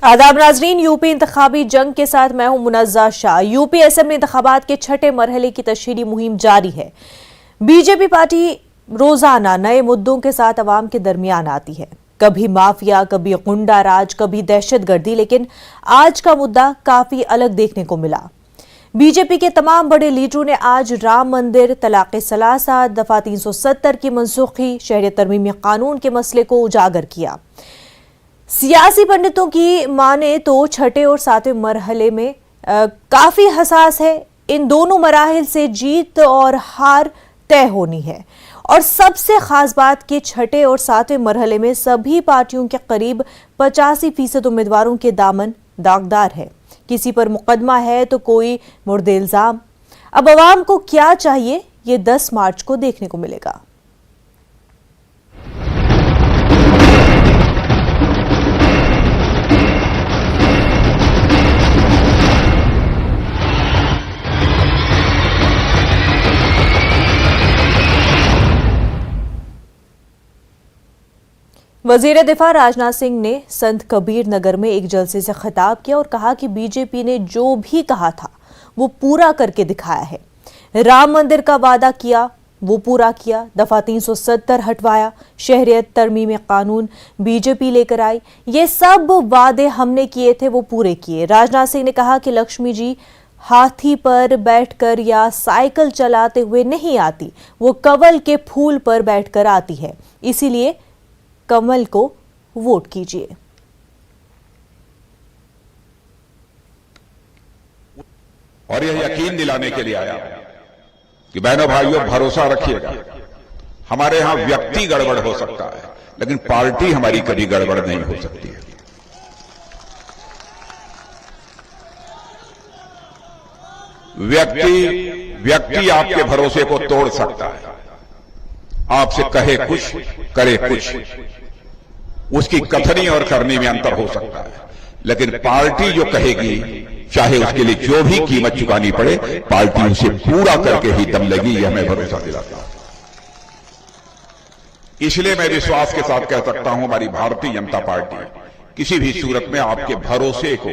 आदाब नाजरीन, यूपी इंतखाबी जंग के साथ मैं हूं मुनज़्ज़ा शाह। यूपी असेंबली इंतखाबात के छठे मरहले की तशहीरी मुहिम जारी है। बीजेपी पार्टी रोजाना नए मुद्दों के साथ अवाम के दरमियान आती है, कभी माफिया, कभी गुंडा राज, कभी दहशतगर्दी, लेकिन आज का मुद्दा काफी अलग देखने को मिला। बीजेपी के तमाम बड़े लीडरों ने आज राम मंदिर, तलाक़ सलासा, दफा 370 की मनसूखी, शहरियत तरमीमी कानून के मसले को उजागर किया। सियासी पंडितों की माने तो छठे और सातवें मरहले में काफी हसास है। इन दोनों मराहिल से जीत और हार तय होनी है। और सबसे खास बात कि छठे और सातवें मरहले में सभी पार्टियों के करीब 85% उम्मीदवारों के दामन दागदार है। किसी पर मुकदमा है तो कोई मुर्द इल्जाम। अब अवाम को क्या चाहिए, ये 10 मार्च को देखने को मिलेगा। वजीर दिफा राजनाथ सिंह ने संत कबीर नगर में एक जलसे से खिताब किया और कहा कि बीजेपी ने जो भी कहा था वो पूरा करके दिखाया है। राम मंदिर का वादा किया, वो पूरा किया। दफा 370 हटवाया, शहरियत तरमीमी कानून बीजेपी लेकर आई। ये सब वादे हमने किए थे, वो पूरे किए। राजनाथ सिंह ने कहा कि लक्ष्मी जी हाथी पर बैठकर या साइकिल चलाते हुए नहीं आती, वो कमल के फूल पर बैठकर आती है। इसीलिए कमल को वोट कीजिए। और यह यकीन दिलाने के लिए आया कि बहनों भाइयों, भरोसा रखिएगा। हमारे यहां व्यक्ति गड़बड़ हो सकता है, लेकिन पार्टी हमारी कभी गड़बड़ नहीं हो सकती है। व्यक्ति आपके भरोसे को तोड़ सकता है, आपसे कहे कुछ करे कुछ, उसकी कथनी और करनी में अंतर हो सकता है। लेकिन पार्टी जो कहेगी, चाहे उसके लिए जो भी कीमत चुकानी पड़े, पार्टी उसे पूरा करके ही दम लगी, यह मैं भरोसा दिलाता हूं। इसलिए मैं विश्वास के साथ कह सकता हूं, हमारी भारतीय जनता पार्टी किसी भी सूरत में आपके भरोसे को,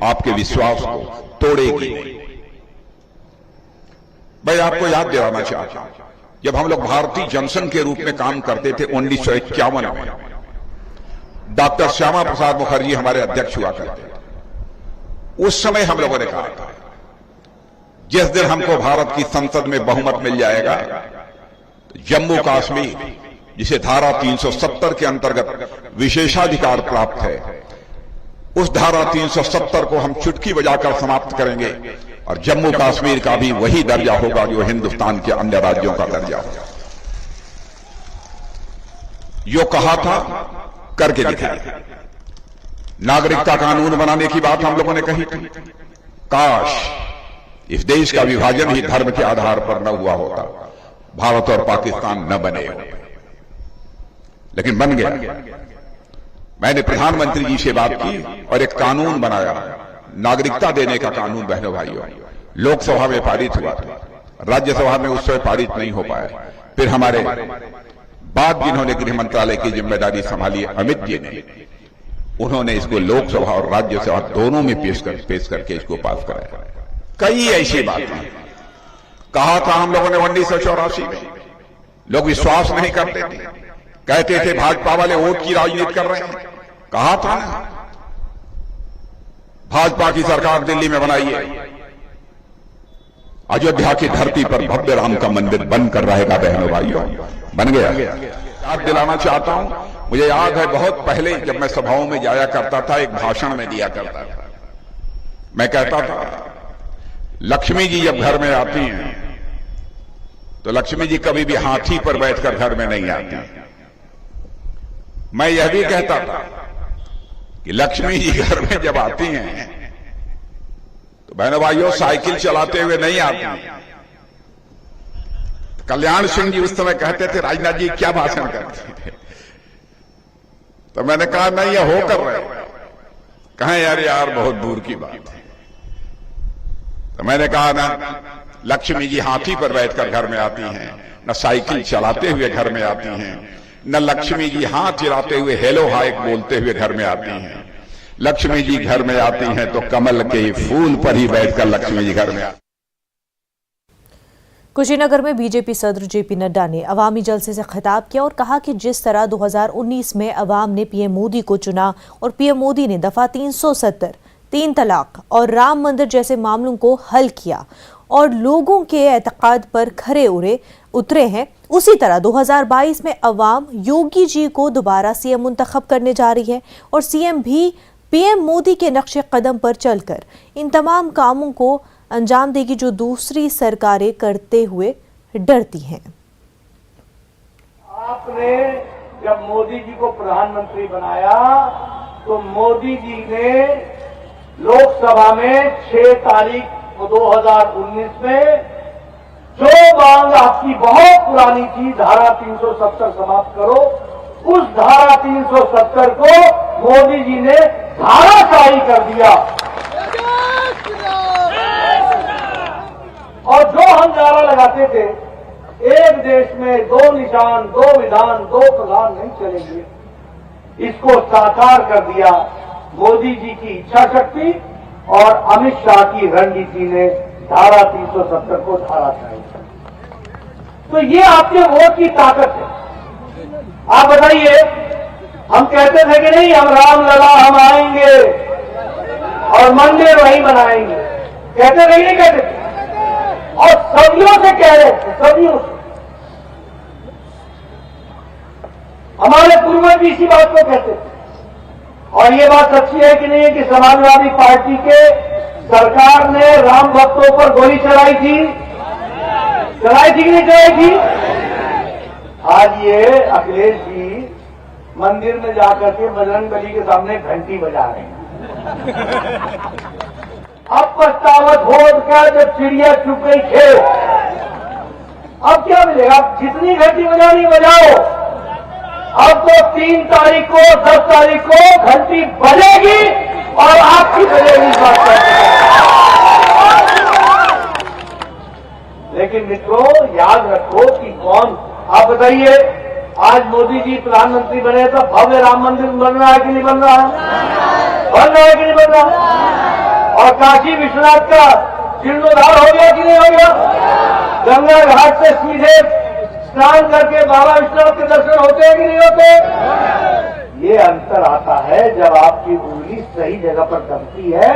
आपके विश्वास को तोड़ेगी नहीं। मैं आपको याद दिलाना चाहता हूं, जब हम लोग भारतीय जनसंघ के रूप में काम करते थे 1951 में, डॉक्टर श्यामा प्रसाद मुखर्जी हमारे अध्यक्ष हुआ करते थे। उस समय हम लोगों ने कहा था, जिस दिन हमको भारत की संसद में बहुमत मिल जाएगा, जम्मू कश्मीर, जिसे धारा 370 के अंतर्गत विशेषाधिकार प्राप्त है, उस धारा 370 को हम चुटकी बजाकर समाप्त करेंगे और जम्मू कश्मीर का भी वही दर्जा होगा जो हिंदुस्तान के अन्य राज्यों का दर्जा होगा। जो कहा था करके दिखाया। नागरिकता कानून बनाने की बात हम लोगों ने कही थी। काश इस देश का विभाजन ही धर्म के आधार पर न हुआ होता, भारत और पाकिस्तान न बने होते, लेकिन बन गया। मैंने प्रधानमंत्री जी से बात की और एक कानून बनाया, नागरिकता देने का कानून। बहनों भाइयों, लोकसभा में पारित हुआ था, राज्यसभा में उस समय पारित नहीं हो पाया। फिर हमारे बाद जिन्होंने गृह मंत्रालय की जिम्मेदारी संभाली, अमित जी ने, उन्होंने इसको लोकसभा और राज्यसभा दोनों में पेश करके इसको पास कराया। कई ऐसी बातें कहा था हम लोगों ने 1984 में, लोग विश्वास नहीं करते थे, कहते थे भाजपा वाले वोट की राजनीति कर रहे हैं। कहा था ना, भाजपा की सरकार दिल्ली में बनाइए, अयोध्या की धरती पर भव्य राम का मंदिर बनकर रहेगा। बहनों भाइयों, बन गया। याद दिलाना चाहता हूं, मुझे याद है बहुत पहले जब मैं सभाओं में जाया करता था, एक भाषण में दिया करता था, मैं कहता था, लक्ष्मी जी जब घर में आती हैं तो लक्ष्मी जी कभी भी हाथी पर बैठकर घर में नहीं आती। मैं यह भी कहता था कि लक्ष्मी जी घर में जब आती हैं तो बहनों भाइयों साइकिल चलाते हुए नहीं आती। कल्याण सिंह जी उस समय कहते थे, राजनाथ जी क्या भाषण करते थे? तो मैंने कहा नहीं, यह हो कर रहे। कहें यार बहुत दूर की बात है। तो मैंने कहा ना, लक्ष्मी जी हाथी पर बैठकर घर में आती हैं, न साइकिल चलाते हुए घर में आती हैं, न लक्ष्मी जी हाथ हिलाते हुए हेलो हाय बोलते हुए घर में आती हैं। लक्ष्मी जी घर में आती हैं तो कमल के फूल पर ही बैठकर लक्ष्मी जी घर में आती। कुशीनगर में बीजेपी सदर जेपी नड्डा ने अवामी जलसे से खिताब किया और कहा कि जिस तरह 2019 में अवाम ने पीएम मोदी को चुना और पीएम मोदी ने दफा 370, 3 तलाक और राम मंदिर जैसे मामलों को हल किया और लोगों के एतकाद पर खरे उतरे हैं, उसी तरह 2022 में अवाम योगी जी को दोबारा सीएम मुंतखब करने जा रही है और सीएम भी पीएम मोदी के नक्शे कदम पर चलकर इन तमाम कामों को अंजाम देगी जो दूसरी सरकारें करते हुए डरती हैं। आपने जब मोदी जी को प्रधानमंत्री बनाया तो मोदी जी ने लोकसभा में 6 तारीख 2019 में जो मांग आपकी बहुत पुरानी थी, धारा 370 समाप्त करो, उस धारा 370 को मोदी जी ने धाराशाही कर दिया। और जो हम नारा लगाते थे, एक देश में 2 निशान, 2 विधान, 2 प्रधान नहीं चलेंगे, इसको साकार कर दिया मोदी जी की इच्छा शक्ति और अमित शाह की रणनीति ने धारा 370 को धाराशाही कर दिया। तो ये आपके वोट की ताकत है। आप बताइए, हम कहते थे कि नहीं, हम रामलला हम आएंगे और मंदिर वहीं बनाएंगे, कहते थे नहीं कहते थे? और सदियों से कह रहे थे, सदियों से हमारे पूर्वज भी इसी बात को कहते थे। और ये बात सच्ची है कि नहीं है कि समाजवादी पार्टी के सरकार ने राम भक्तों पर गोली चलाई थी कि नहीं चलाई थी? आज ये अखिलेश जी मंदिर में जाकर के बजरंगबली के सामने घंटी बजा रहे हैं। अब पछतावत हो क्या, जब चिड़िया चुप गई खेल, अब क्या मिलेगा? अब जितनी घंटी बजानी बजाओ, अब तो 3 तारीख को 10 तारीख को घंटी बजेगी और आपकी बजेगी बात। लेकिन मित्रों, याद रखो कि कौन, आप बताइए, आज मोदी जी प्रधानमंत्री बने तो भव्य राम मंदिर बन रहा है कि नहीं बन रहा है? बन रहा है कि नहीं बन रहा? और काशी विश्वनाथ का जीर्णोद्धार हो गया कि नहीं हो गया? गंगा घाट से सीधे स्नान करके बाबा विश्वनाथ के दर्शन होते हैं कि नहीं होते? ये अंतर आता है जब आपकी उंगली सही जगह पर दबती है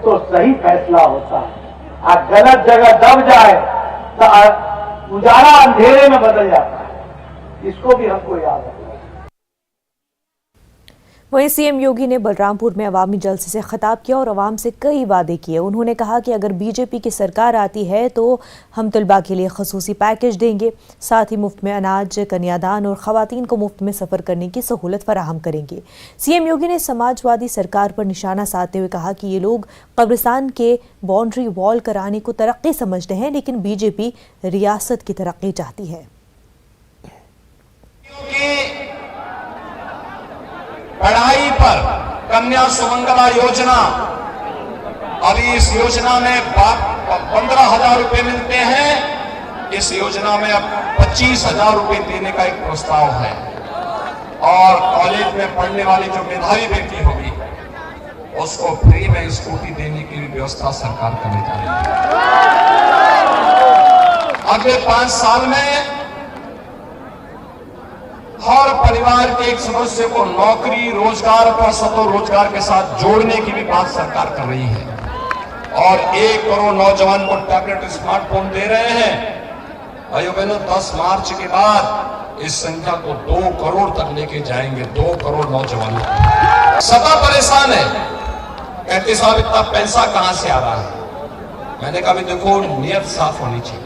तो सही फैसला होता है। आप गलत जगह दब जाए तो उजाला अंधेरे में बदल जाता है। इसको भी हमको याद रखना। वहीं सीएम योगी ने बलरामपुर में अवामी जलसे से खिताब किया और अवाम से कई वादे किए। उन्होंने कहा कि अगर बीजेपी की सरकार आती है तो हम तलबा के लिए खसूसी पैकेज देंगे, साथ ही मुफ्त में अनाज, कन्यादान और खवातीन को मुफ्त में सफ़र करने की सहूलत फराहम करेंगे। सीएम योगी ने समाजवादी सरकार पर निशाना साधते हुए कहा कि ये लोग कब्रिस्तान के बाउंड्री वॉल कराने को तरक्की समझते हैं, लेकिन बीजेपी रियासत की तरक्की चाहती है। पढ़ाई पर कन्या सुमंगला योजना, अभी इस योजना में 15,000 रुपए मिलते हैं। इस योजना में अब 25,000 रुपए देने का एक प्रस्ताव है। और कॉलेज में पढ़ने वाली जो मेधावी बेटी होगी उसको फ्री में स्कूटी देने की भी व्यवस्था सरकार करने जा रही है। अगले 5 साल में हर परिवार के एक सदस्य को नौकरी, रोजगार पर स्वरोजगार के साथ जोड़ने की भी बात सरकार कर रही है। और 1 करोड़ नौजवान को टैबलेट, स्मार्टफोन दे रहे हैं। भाइयों बहनों, 10 मार्च के बाद इस संख्या को 2 करोड़ तक लेके जाएंगे। 2 करोड़ नौजवान। सत्ता परेशान है, कहते साहब इतना पैसा कहां से आ रहा है? मैंने कहा देखो, नियत साफ होनी चाहिए।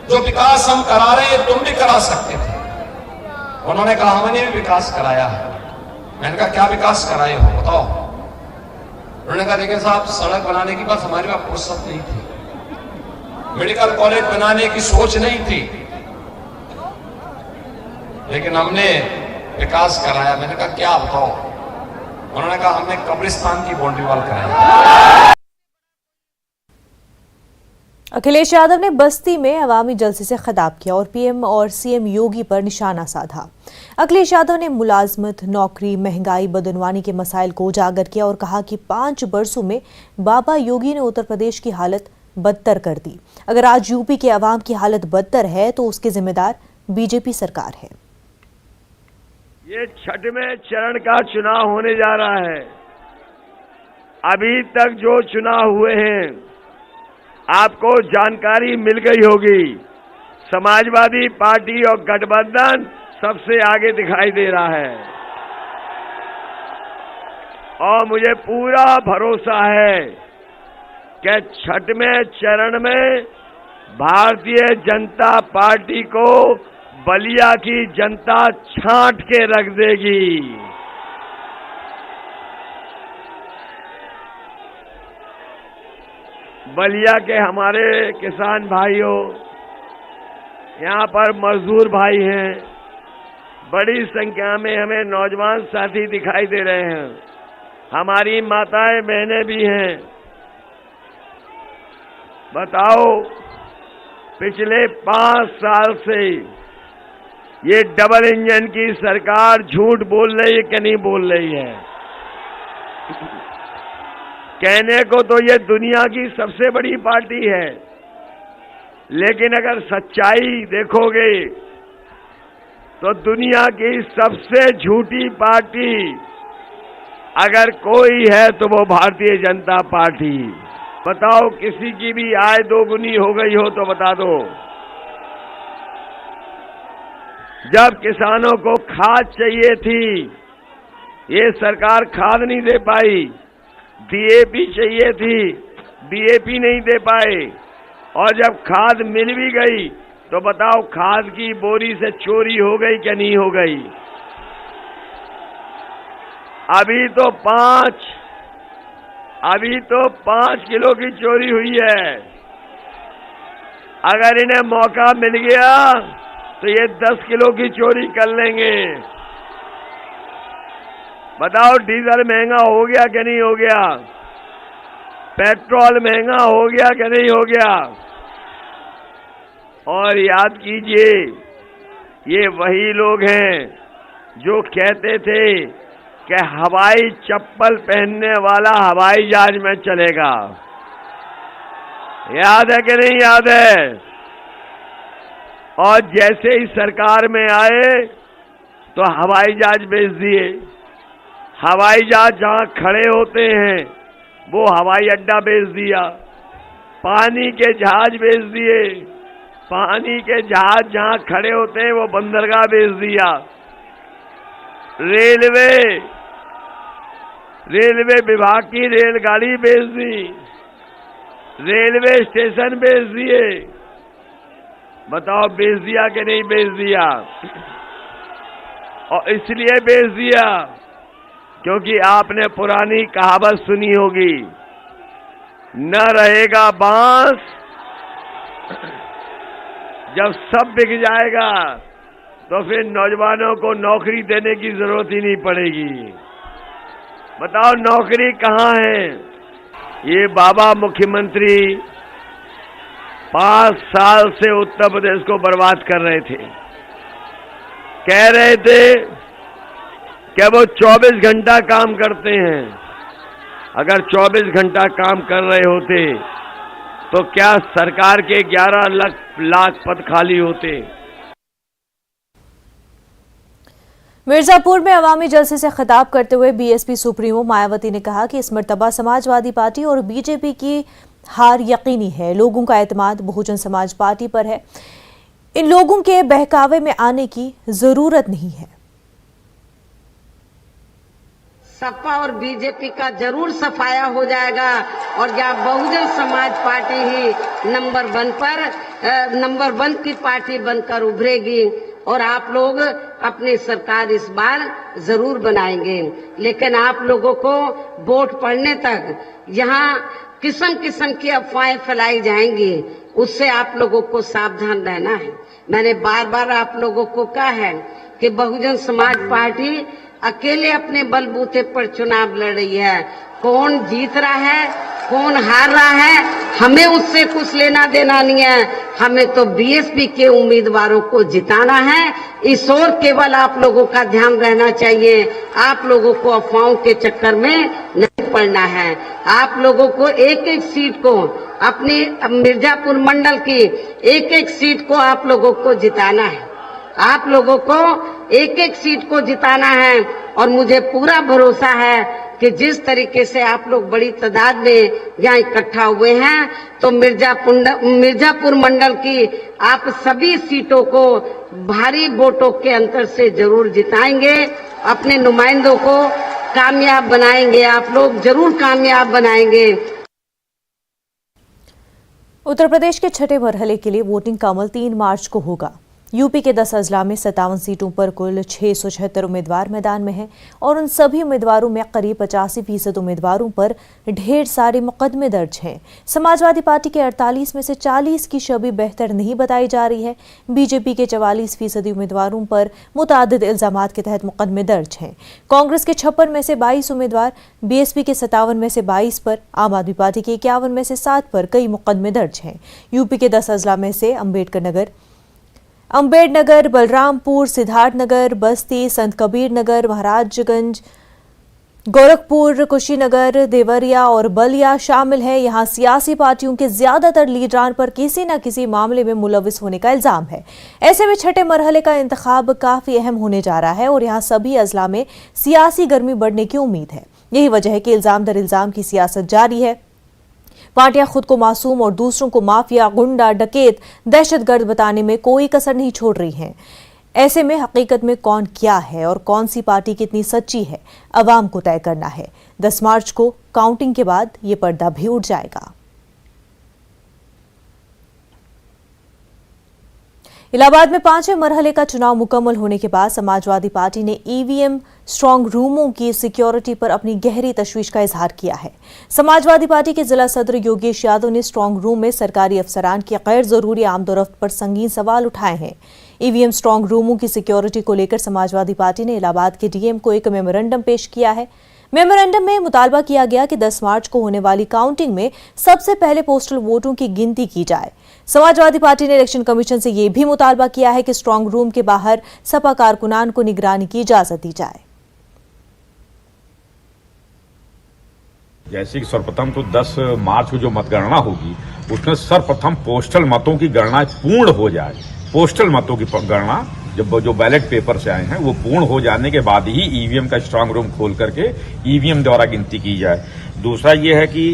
जो विकास हम करा रहे हैं तुम भी करा सकते थे। उन्होंने कहा हमने भी विकास कराया है। मैंने कहा क्या विकास कराए हो बताओ? उन्होंने कहा देखिए साहब, सड़क बनाने की बात हमारे पास फुर्सत नहीं थी, मेडिकल कॉलेज बनाने की सोच नहीं थी, लेकिन हमने विकास कराया। मैंने कहा क्या बताओ? उन्होंने कहा हमने कब्रिस्तान की बाउंड्री वॉल कराई। अखिलेश यादव ने बस्ती में अवामी जलसे से खिताब किया और पीएम और सीएम योगी पर निशाना साधा। अखिलेश यादव ने मुलाजमत, नौकरी, महंगाई, बदनवानी के मसाइल को उजागर किया और कहा कि 5 बरसों में बाबा योगी ने उत्तर प्रदेश की हालत बदतर कर दी। अगर आज यूपी के अवाम की हालत बदतर है तो उसके जिम्मेदार बीजेपी सरकार है। ये 6वें चरण का चुनाव होने जा रहा है। अभी तक जो चुनाव हुए हैं आपको जानकारी मिल गई होगी। समाजवादी पार्टी और गठबंधन सबसे आगे दिखाई दे रहा है और मुझे पूरा भरोसा है कि 6वें चरण में भारतीय जनता पार्टी को बलिया की जनता छांट के रख देगी। बलिया के हमारे किसान भाइयों, यहाँ पर मजदूर भाई हैं, बड़ी संख्या में हमें नौजवान साथी दिखाई दे रहे हैं, हमारी माताएं बहनें भी हैं। बताओ, पिछले 5 साल से ये डबल इंजन की सरकार झूठ बोल रही है कि नहीं बोल रही है? कहने को तो ये दुनिया की सबसे बड़ी पार्टी है, लेकिन अगर सच्चाई देखोगे तो दुनिया की सबसे झूठी पार्टी अगर कोई है तो वो भारतीय जनता पार्टी। बताओ, किसी की भी आय दोगुनी हो गई हो तो बता दो। जब किसानों को खाद चाहिए थी, ये सरकार खाद नहीं दे पाई। डीएपी चाहिए थी, डीएपी नहीं दे पाए। और जब खाद मिल भी गई तो बताओ, खाद की बोरी से चोरी हो गई क्या नहीं हो गई? अभी तो 5 किलो की चोरी हुई है। अगर इन्हें मौका मिल गया तो ये 10 किलो की चोरी कर लेंगे। बताओ, डीजल महंगा हो गया कि नहीं हो गया? पेट्रोल महंगा हो गया कि नहीं हो गया? और याद कीजिए, ये वही लोग हैं जो कहते थे कि हवाई चप्पल पहनने वाला हवाई जहाज में चलेगा। याद है कि नहीं याद है? और जैसे ही सरकार में आए तो हवाई जहाज बेच दिए। हवाई जहाज जहां खड़े होते हैं वो हवाई अड्डा बेच दिया। पानी के जहाज बेच दिए। पानी के जहाज जहां खड़े होते हैं वो बंदरगाह बेच दिया। रेलवे विभाग की रेलगाड़ी बेच दी। रेलवे स्टेशन बेच दिए। बताओ, बेच दिया कि नहीं बेच दिया? और इसलिए बेच दिया क्योंकि आपने पुरानी कहावत सुनी होगी, न रहेगा बांस जब सब बिक जाएगा तो फिर नौजवानों को नौकरी देने की जरूरत ही नहीं पड़ेगी। बताओ, नौकरी कहाँ है? ये बाबा मुख्यमंत्री 5 साल से उत्तर प्रदेश को बर्बाद कर रहे थे। कह रहे थे कि वो 24 घंटा काम करते हैं। अगर 24 घंटा काम कर रहे होते तो क्या सरकार के 11 लाख पद खाली होते? मिर्जापुर में अवामी जलसे से खिताब करते हुए बीएसपी सुप्रीमो मायावती ने कहा कि इस मर्तबा समाजवादी पार्टी और बीजेपी की हार यकीनी है। लोगों का एतमाद बहुजन समाज पार्टी पर है। इन लोगों के बहकावे में आने की जरूरत नहीं है। सपा और बीजेपी का जरूर सफाया हो जाएगा और या बहुजन समाज पार्टी ही नंबर 1 की पार्टी बनकर उभरेगी और आप लोग अपनी सरकार इस बार जरूर बनाएंगे। लेकिन आप लोगों को वोट पड़ने तक यहाँ किस्म किस्म की अफवाहें फैलाई जाएंगी, उससे आप लोगों को सावधान रहना है। मैंने बार बार आप लोगों को कहा है कि बहुजन समाज पार्टी अकेले अपने बलबूते पर चुनाव लड़ रही है। कौन जीत रहा है कौन हार रहा है हमें उससे कुछ लेना देना नहीं है। हमें तो बीएसपी के उम्मीदवारों को जिताना है। इस ओर केवल आप लोगों का ध्यान रहना चाहिए। आप लोगों को अफवाहों के चक्कर में नहीं पड़ना है। आप लोगों को एक एक सीट को, अपनी मिर्जापुर मंडल की एक एक सीट को आप लोगों को जिताना है। आप लोगों को एक एक सीट को जिताना है। और मुझे पूरा भरोसा है कि जिस तरीके से आप लोग बड़ी तादाद में यहाँ इकट्ठा हुए हैं, तो मिर्जापुर मंडल की आप सभी सीटों को भारी वोटों के अंतर से जरूर जिताएंगे। अपने नुमाइंदों को कामयाब बनाएंगे। आप लोग जरूर कामयाब बनाएंगे। उत्तर प्रदेश के छठे मरहले के लिए वोटिंग का अमल 3 मार्च को होगा। यूपी के 10 अजला में 57 सीटों पर कुल 676 उम्मीदवार मैदान में हैं और उन सभी उम्मीदवारों में करीब 85% उम्मीदवारों पर ढेर सारे मुकदमे दर्ज हैं। समाजवादी पार्टी के 48 में से 40 की छवि बेहतर नहीं बताई जा रही है। बीजेपी के 44% उम्मीदवारों पर मुतादिद इल्जामात के तहत मुकदमे दर्ज हैं। कांग्रेस के 56 में से 22 उम्मीदवार, बीएसपी के 57 में से 22 पर, आम आदमी पार्टी के 51 में से 7 पर कई मुकदमे दर्ज हैं। यूपी के 10 अजला में से अम्बेडनगर, बलरामपुर, सिद्धार्थनगर, बस्ती, संत कबीर नगर, महाराजगंज, गोरखपुर, कुशीनगर, देवरिया और बलिया शामिल है। यहां सियासी पार्टियों के ज्यादातर लीडरान पर किसी न किसी मामले में मुलविस होने का इल्जाम है। ऐसे में छठे मरहले का इंतखाब काफी अहम होने जा रहा है और यहां सभी अजला में सियासी गर्मी बढ़ने की उम्मीद है। यही वजह है कि इल्जाम दर इल्जाम की सियासत जारी है। पार्टियां खुद को मासूम और दूसरों को माफिया, गुंडा, डकैत, दहशतगर्द बताने में कोई कसर नहीं छोड़ रही हैं। ऐसे में हकीकत में कौन क्या है और कौन सी पार्टी कितनी सच्ची है, अवाम को तय करना है। 10 मार्च को काउंटिंग के बाद ये पर्दा भी उठ जाएगा। इलाहाबाद में 5वें मरहले का चुनाव मुकम्मल होने के बाद समाजवादी पार्टी ने ईवीएम स्ट्रांग रूमों की सिक्योरिटी पर अपनी गहरी तशवीश का इजहार किया है। समाजवादी पार्टी के जिला सदर योगेश यादव ने स्ट्रांग रूम में सरकारी अफसरान की गैर जरूरी आमदोरफ्त पर संगीन सवाल उठाए हैं। ईवीएम स्ट्रांग रूमों की सिक्योरिटी को लेकर समाजवादी पार्टी ने इलाहाबाद के डीएम को एक मेमोरेंडम पेश किया है। मेमोरेंडम में मुतालबा किया गया कि 10 मार्च को होने वाली काउंटिंग में सबसे पहले पोस्टल वोटों की गिनती की जाए। समाजवादी पार्टी ने इलेक्शन कमीशन से यह भी मुतालबा किया है कि स्ट्रांग रूम के बाहर सपा कारकुनान को निगरानी की इजाजत दी जाए। जैसे कि सर्वप्रथम तो 10 मार्च को जो मतगणना होगी उसमें सर्वप्रथम पोस्टल मतों की गणना पूर्ण हो जाए। पोस्टल मतों की गणना जब जो बैलेट पेपर से आए हैं वो पूर्ण हो जाने के बाद ही ईवीएम का स्ट्रांग रूम खोल करके ईवीएम द्वारा गिनती की जाए। दूसरा ये है कि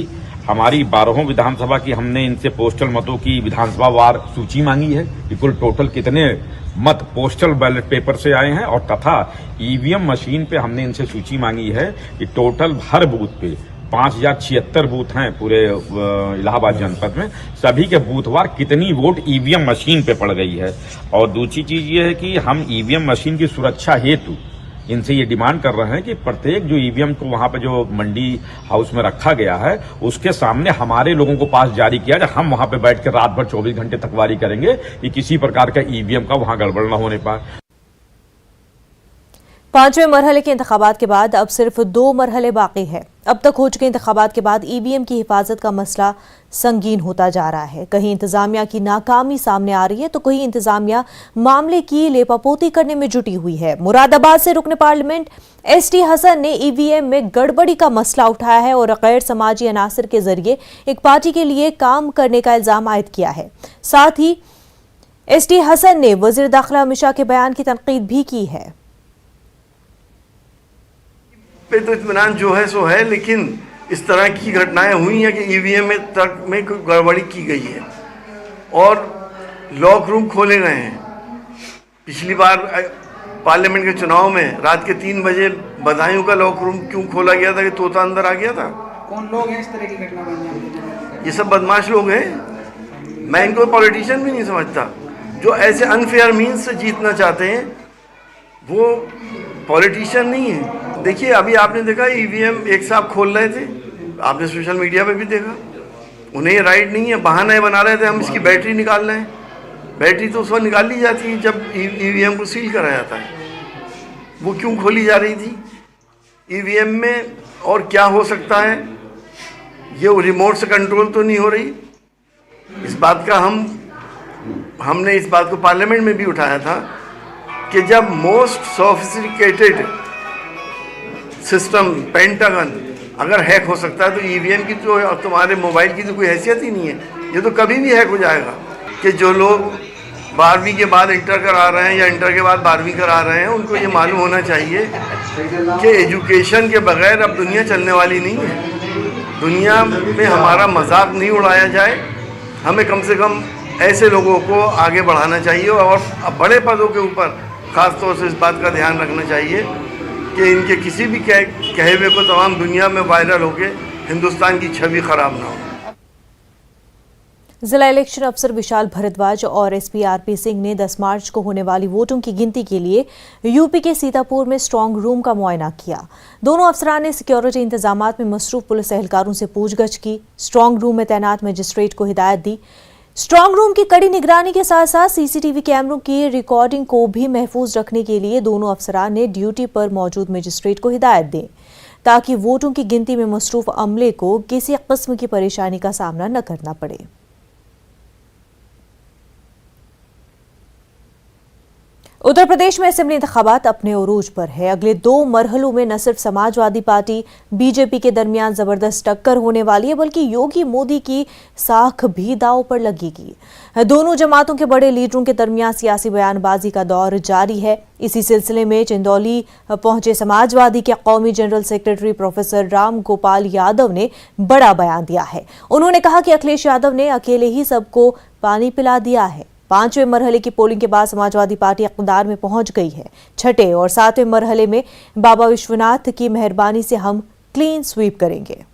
हमारी 12 विधानसभा की हमने इनसे पोस्टल मतों की विधानसभा वार सूची मांगी है कि कुल टोटल कितने मत पोस्टल बैलेट पेपर से आए हैं, और तथा ईवीएम मशीन पे हमने इनसे सूची मांगी है कि टोटल हर बूथ पे 5076 बूथ हैं पूरे इलाहाबाद जनपद में, सभी के बूथवार कितनी वोट ईवीएम मशीन पे पड़ गई है। और दूसरी चीज ये है कि हम ईवीएम मशीन की सुरक्षा हेतु इनसे ये डिमांड कर रहे हैं कि प्रत्येक जो ईवीएम को वहां पे जो मंडी हाउस में रखा गया है उसके सामने हमारे लोगों को पास जारी किया जाए। हम वहां पे बैठ के रात भर 24 घंटे तकवारी करेंगे कि किसी प्रकार का ईवीएम का वहां गड़बड़ न होने पाए। 5वें मरहले के इंतखाबात के बाद अब सिर्फ 2 मरहले बाकी है। अब तक हो चुके इंतखाबात के बाद ईवीएम की हिफाजत का मसला संगीन होता जा रहा है। कहीं इंतजामिया की नाकामी सामने आ रही है तो कहीं इंतजामिया मामले की लेपापोती करने में जुटी हुई है। मुरादाबाद से रुकने पार्लियामेंट एसटी हसन ने ईवीएम में गड़बड़ी का मसला उठाया है और गैर समाजी अनासर के जरिए एक पार्टी के लिए काम करने का इल्जाम आयद किया है। साथ ही एसटी हसन ने वजीर दाखिला अमित शाह के बयान की तनकीद भी की है। पे तो इत्मीनान जो है सो है, लेकिन इस तरह की घटनाएं हुई हैं कि ईवीएम में तक में कोई गड़बड़ी की गई है और लॉक रूम खोले गए हैं। पिछली बार पार्लियामेंट के चुनाव में रात के 3 बजे बदायूं का लॉक रूम क्यों खोला गया था कि तोता अंदर आ गया था? कौन लोग हैं इस तरह की घटना बन? ये सब बदमाश लोग हैं। मैं इनको पॉलिटिशियन भी नहीं समझता। जो ऐसे अनफेयर मीन्स से जीतना चाहते हैं वो पॉलिटिशियन नहीं है। देखिए अभी आपने देखा ईवीएम एक साहब खोल रहे थे, आपने सोशल मीडिया पे भी देखा। उन्हें ये राइट नहीं है, बहाने बना रहे थे हम इसकी बैटरी निकाल रहे हैं। बैटरी तो उस वक्त निकाल ली जाती है जब ईवीएम को सील करा जाता है। वो क्यों खोली जा रही थी? ईवीएम में और क्या हो सकता है ये रिमोट से कंट्रोल तो नहीं हो रही। इस बात का हमने इस बात को पार्लियामेंट में भी उठाया था कि जब मोस्ट सोफिस्टिकेटेड सिस्टम पेंटागन अगर हैक हो सकता है तो ईवीएम की तो तुम्हारे मोबाइल की तो कोई हैसियत ही नहीं है। ये तो कभी भी हैक हो जाएगा। कि जो लोग 12वीं के बाद इंटर करा रहे हैं या इंटर के बाद 12वीं करा रहे हैं, उनको ये मालूम होना चाहिए कि एजुकेशन के बगैर अब दुनिया चलने वाली नहीं है। दुनिया में हमारा मजाक नहीं उड़ाया जाए। हमें कम से कम ऐसे लोगों को आगे बढ़ाना चाहिए और बड़े पदों के ऊपर ख़ास तौर से इस बात का ध्यान रखना चाहिए कि इनके किसी भी कहे हुए को तमाम दुनिया में वायरल होके हिंदुस्तान की छवि खराब ना हो। जिला इलेक्शन अफसर विशाल भारद्वाज और एसपी आरपी सिंह ने 10 मार्च को होने वाली वोटों की गिनती के लिए यूपी के सीतापुर में स्ट्रांग रूम का मुआयना किया। दोनों अफसरान ने सिक्योरिटी इंतजामात में मसरूफ पुलिस एहलकारों से पूछगछ की। स्ट्रांग रूम में तैनात मजिस्ट्रेट को हिदायत दी। स्ट्रांग रूम की कड़ी निगरानी के साथ साथ सीसीटीवी कैमरों की रिकॉर्डिंग को भी महफूज रखने के लिए दोनों अफसरान ने ड्यूटी पर मौजूद मजिस्ट्रेट को हिदायत दी ताकि वोटों की गिनती में मसरूफ अमले को किसी किस्म की परेशानी का सामना न करना पड़े। उत्तर प्रदेश में असेंबली इंतखाबात अपने उरूज पर है। अगले 2 मरहलों में न सिर्फ समाजवादी पार्टी बीजेपी के दरमियान जबरदस्त टक्कर होने वाली है, बल्कि योगी मोदी की साख भी दांव पर लगेगी। दोनों जमातों के बड़े लीडरों के दरमियान सियासी बयानबाजी का दौर जारी है। इसी सिलसिले में चंदौली पहुंचे समाजवादी के कौमी general secretary professor Ram Gopal Yadav ने बड़ा बयान दिया है। उन्होंने कहा कि अखिलेश यादव ने अकेले ही सबको पानी पिला दिया है। 5वें मरहले की पोलिंग के बाद समाजवादी पार्टी इक़्तिदार में पहुंच गई है। 6ठे और 7वें मरहले में बाबा विश्वनाथ की मेहरबानी से हम क्लीन स्वीप करेंगे।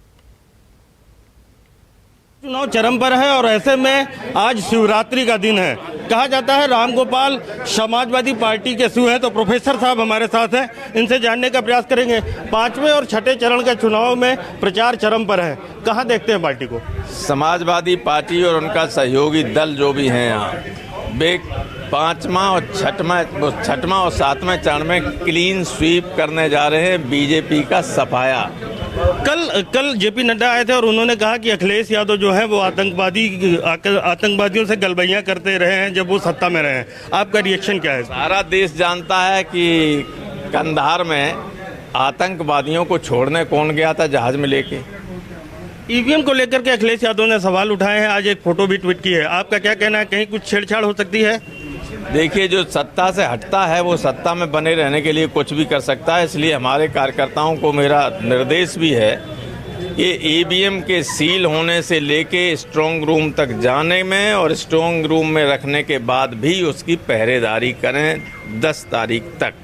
चुनाव चरम पर है और ऐसे में आज शिवरात्रि का दिन है। कहा जाता है रामगोपाल समाजवादी पार्टी के शिव हैं, तो प्रोफेसर साहब हमारे साथ हैं, इनसे जानने का प्रयास करेंगे। 5वें और 6ठे चरण के चुनाव में प्रचार चरम पर है। कहाँ देखते हैं पार्टी को? समाजवादी पार्टी और उनका सहयोगी दल जो भी हैं यहाँ, वे 5वां और 6वां और 7वें चरण में क्लीन स्वीप करने जा रहे हैं। बीजेपी का सफाया। कल जेपी नड्डा आए थे और उन्होंने कहा कि अखिलेश यादव जो है वो आतंकवादियों से गलबैयां करते रहे हैं जब वो सत्ता में रहे हैं। आपका रिएक्शन क्या है? सारा देश जानता है कि कंधार में आतंकवादियों को छोड़ने कौन गया था जहाज में लेके। ईवीएम को लेकर के अखिलेश यादव ने सवाल उठाए हैं। आज एक फोटो भी ट्वीट की है। आपका क्या कहना है? कहीं कुछ छेड़छाड़ हो सकती है? देखिए, जो सत्ता से हटता है वो सत्ता में बने रहने के लिए कुछ भी कर सकता है। इसलिए हमारे कार्यकर्ताओं को मेरा निर्देश भी है कि ईवीएम के सील होने से लेके स्ट्रांग रूम तक जाने में और स्ट्रांग रूम में रखने के बाद भी उसकी पहरेदारी करें 10 तारीख तक।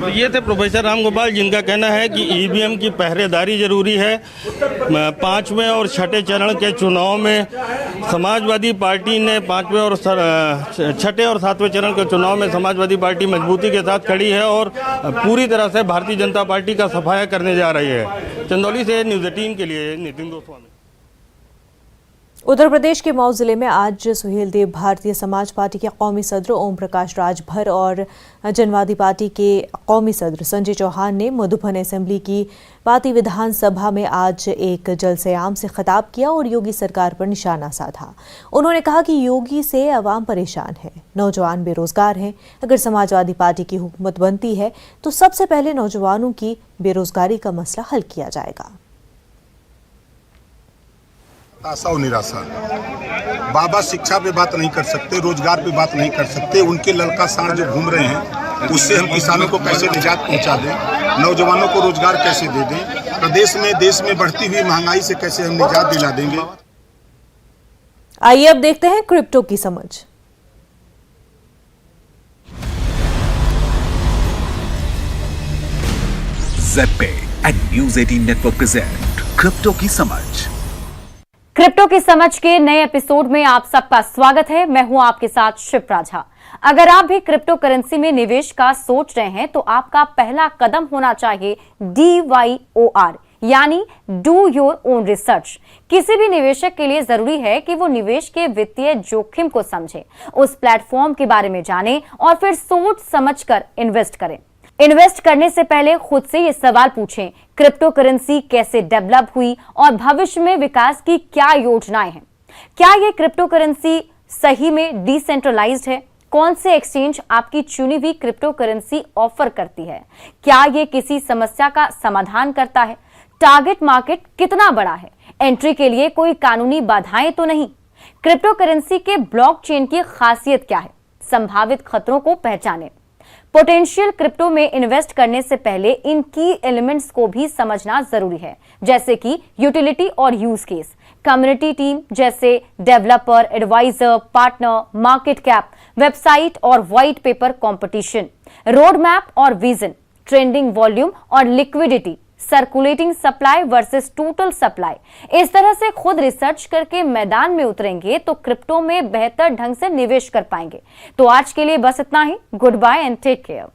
ये थे प्रोफेसर रामगोपाल, जिनका कहना है कि ईवीएम की पहरेदारी जरूरी है। 5वें और 6ठे चरण के चुनाव में समाजवादी पार्टी ने 5वें और 6ठे और 7वें चरण के चुनाव में समाजवादी पार्टी मजबूती के साथ खड़ी है और पूरी तरह से भारतीय जनता पार्टी का सफाया करने जा रही है। चंदौली से न्यूज़ 18 के लिए नितिन गोस्वामी। उत्तर प्रदेश के मऊ जिले में आज सुहेलदेव भारतीय समाज पार्टी के कौमी सदर ओम प्रकाश राजभर और जनवादी पार्टी के कौमी सदर संजय चौहान ने मधुबन असेंबली की पार्टी विधानसभा में आज एक जलसे-आम से खिताब किया और योगी सरकार पर निशाना साधा। उन्होंने कहा कि योगी से अवाम परेशान है, नौजवान बेरोजगार हैं। अगर समाजवादी पार्टी की हुकूमत बनती है तो सबसे पहले नौजवानों की बेरोजगारी का मसला हल किया जाएगा। आशा और निराशा। बाबा शिक्षा पे बात नहीं कर सकते, रोजगार पे बात नहीं कर सकते। उनके लड़का साढ़ जो घूम रहे हैं उससे हम किसानों को कैसे निजात पहुंचा दें, नौजवानों को रोजगार कैसे दे दें, प्रदेश में देश में बढ़ती हुई महंगाई से कैसे हम निजात दिला देंगे। आइए अब देखते हैं क्रिप्टो की समझ। ज़ेड-पे and news 18 network present crypto की समझ। क्रिप्टो की समझ के नए एपिसोड में आप सबका स्वागत है। मैं हूं आपके साथ शिप्रा झा। अगर आप भी क्रिप्टो करेंसी में निवेश का सोच रहे हैं तो आपका पहला कदम होना चाहिए DYOR, यानी डू योर ओन रिसर्च। किसी भी निवेशक के लिए जरूरी है कि वो निवेश के वित्तीय जोखिम को समझे, उस प्लेटफॉर्म के बारे में जाने और फिर सोच समझकर इन्वेस्ट करें। इन्वेस्ट करने से पहले खुद से ये सवाल पूछें, क्रिप्टो करेंसी कैसे डेवलप हुई और भविष्य में विकास की क्या योजनाएं हैं? क्या ये क्रिप्टो करेंसी सही में डिसेंट्रलाइज्ड है? कौन से एक्सचेंज आपकी चुनी हुई क्रिप्टो करेंसी ऑफर करती है? क्या ये किसी समस्या का समाधान करता है? टारगेट मार्केट कितना बड़ा है? एंट्री के लिए कोई कानूनी बाधाएं तो नहीं? क्रिप्टो करेंसी के ब्लॉकचेन की खासियत क्या है? संभावित खतरों को पहचानें। पोटेंशियल क्रिप्टो में इन्वेस्ट करने से पहले इन की एलिमेंट्स को भी समझना जरूरी है, जैसे कि यूटिलिटी और यूज केस, कम्युनिटी टीम जैसे developer, adviser, partner, market cap, website और white paper competition, road map और विजन, ट्रेंडिंग वॉल्यूम और liquidity, circulating supply versus total supply. इस तरह से खुद रिसर्च करके मैदान में उतरेंगे तो क्रिप्टो में बेहतर ढंग से निवेश कर पाएंगे। तो आज के लिए बस इतना ही। Good bye and take care.